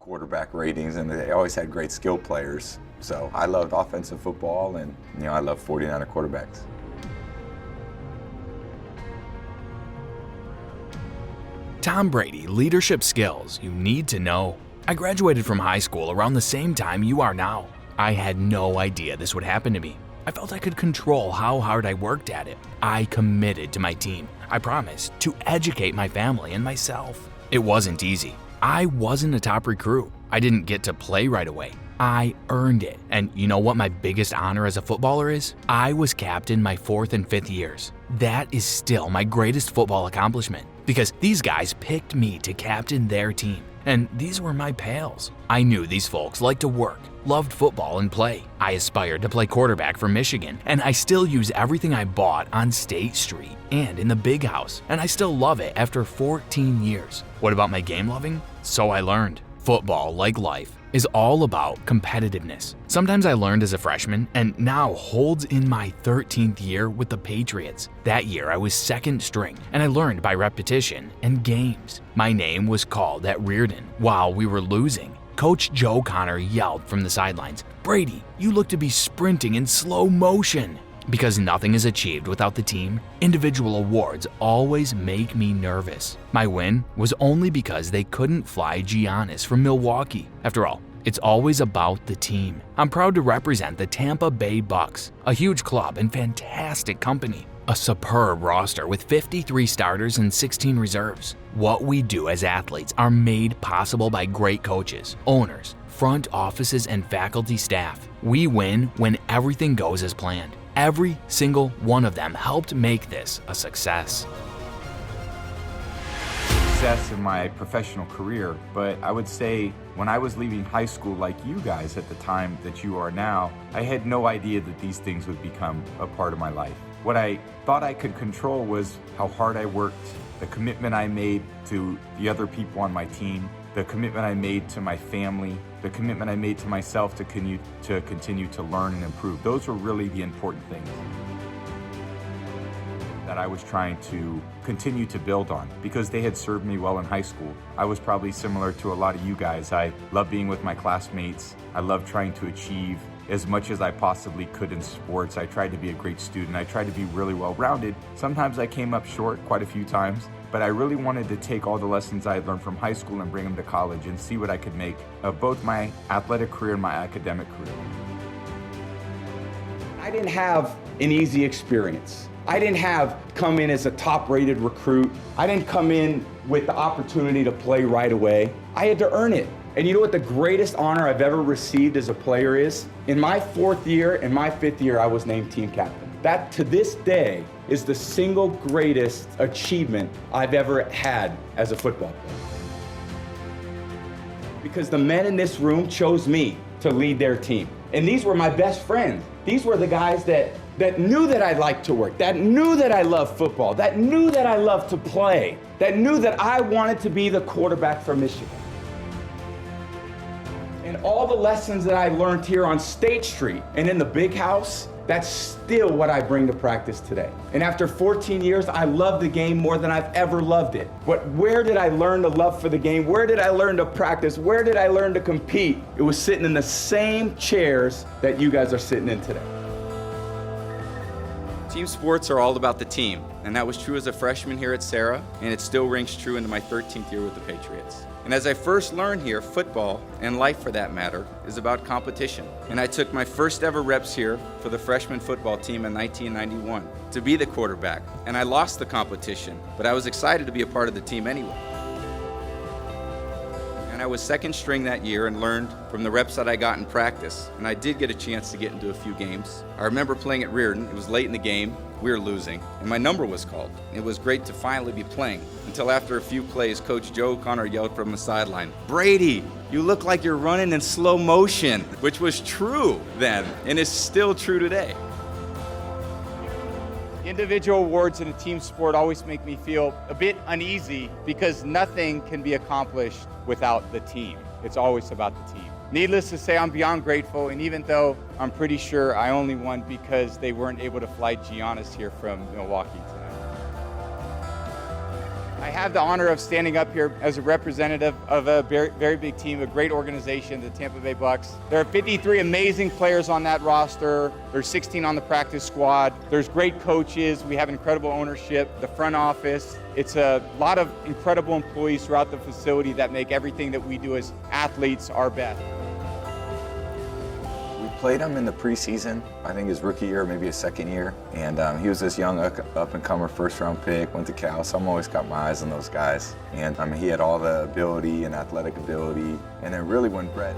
quarterback ratings, and they always had great skill players. So I loved offensive football, and I love 49er quarterbacks. Tom Brady, leadership skills you need to know. I graduated from high school around the same time you are now. I had no idea this would happen to me. I felt I could control how hard I worked at it. I committed to my team. I promised to educate my family and myself. It wasn't easy. I wasn't a top recruit. I didn't get to play right away. I earned it. And you know what my biggest honor as a footballer is? I was captain my 4th and 5th years. That is still my greatest football accomplishment because these guys picked me to captain their team. And these were my pals. I knew these folks liked to work, loved football and play. I aspired to play quarterback for Michigan, and I still use everything I bought on State Street and in the big house, and I still love it after 14 years. What about my game loving? So I learned. Football, like life, is all about competitiveness. Sometimes I learned as a freshman and now holds in my 13th year with the Patriots. That year I was 2nd string and I learned by repetition and games. My name was called at Reardon while we were losing. Coach Joe Connor yelled from the sidelines, "Brady, you look to be sprinting in slow motion." Because nothing is achieved without the team, individual awards always make me nervous. My win was only because they couldn't fly Giannis from Milwaukee. After all, it's always about the team. I'm proud to represent the Tampa Bay Bucks, a huge club and fantastic company. A superb roster with 53 starters and 16 reserves. What we do as athletes are made possible by great coaches, owners, front offices, and faculty staff. We win when everything goes as planned. Every single one of them helped make this a success. Success in my professional career, but I would say when I was leaving high school, like you guys at the time that you are now, I had no idea that these things would become a part of my life. What I thought I could control was how hard I worked, the commitment I made to the other people on my team, the commitment I made to my family, the commitment I made to myself to continue to learn and improve. Those were really the important things that I was trying to continue to build on because they had served me well in high school. I was probably similar to a lot of you guys. I love being with my classmates. I love trying to achieve as much as I possibly could in sports. I tried to be a great student. I tried to be really well-rounded. Sometimes I came up short quite a few times, but I really wanted to take all the lessons I had learned from high school and bring them to college and see what I could make of both my athletic career and my academic career. I didn't have an easy experience. I didn't have come in as a top-rated recruit. I didn't come in with the opportunity to play right away. I had to earn it. And you know what the greatest honor I've ever received as a player is? In my 4th year and my 5th year, I was named team captain. That, to this day, is the single greatest achievement I've ever had as a football player. Because the men in this room chose me to lead their team. And these were my best friends. These were the guys that knew that I liked to work, that knew that I loved football, that knew that I loved to play, that knew that I wanted to be the quarterback for Michigan. And all the lessons that I learned here on State Street and in the big house, that's still what I bring to practice today. And after 14 years, I love the game more than I've ever loved it. But where did I learn the love for the game? Where did I learn to practice? Where did I learn to compete? It was sitting in the same chairs that you guys are sitting in today. Team sports are all about the team, and that was true as a freshman here at Sarah, and it still rings true into my 13th year with the Patriots. And as I first learned here, football, and life for that matter, is about competition. And I took my first ever reps here for the freshman football team in 1991 to be the quarterback. And I lost the competition, but I was excited to be a part of the team anyway. And I was 2nd string that year and learned from the reps that I got in practice. And I did get a chance to get into a few games. I remember playing at Reardon. It was late in the game. We were losing, and my number was called. It was great to finally be playing, until after a few plays, Coach Joe Connor yelled from the sideline, "Brady, you look like you're running in slow motion," which was true then, and is still true today. Individual awards in a team sport always make me feel a bit uneasy because nothing can be accomplished without the team. It's always about the team. Needless to say, I'm beyond grateful, and even though I'm pretty sure I only won because they weren't able to fly Giannis here from Milwaukee tonight. I have the honor of standing up here as a representative of a very, very big team, a great organization, the Tampa Bay Bucks. There are 53 amazing players on that roster. There's 16 on the practice squad. There's great coaches. We have incredible ownership, the front office. It's a lot of incredible employees throughout the facility that make everything that we do as athletes our best. Played him in the preseason, I think his rookie year, maybe his second year. And he was this young up-and-comer first-round pick, went to Cal, so I'm always got my eyes on those guys. And he had all the ability and athletic ability. And then really when Brett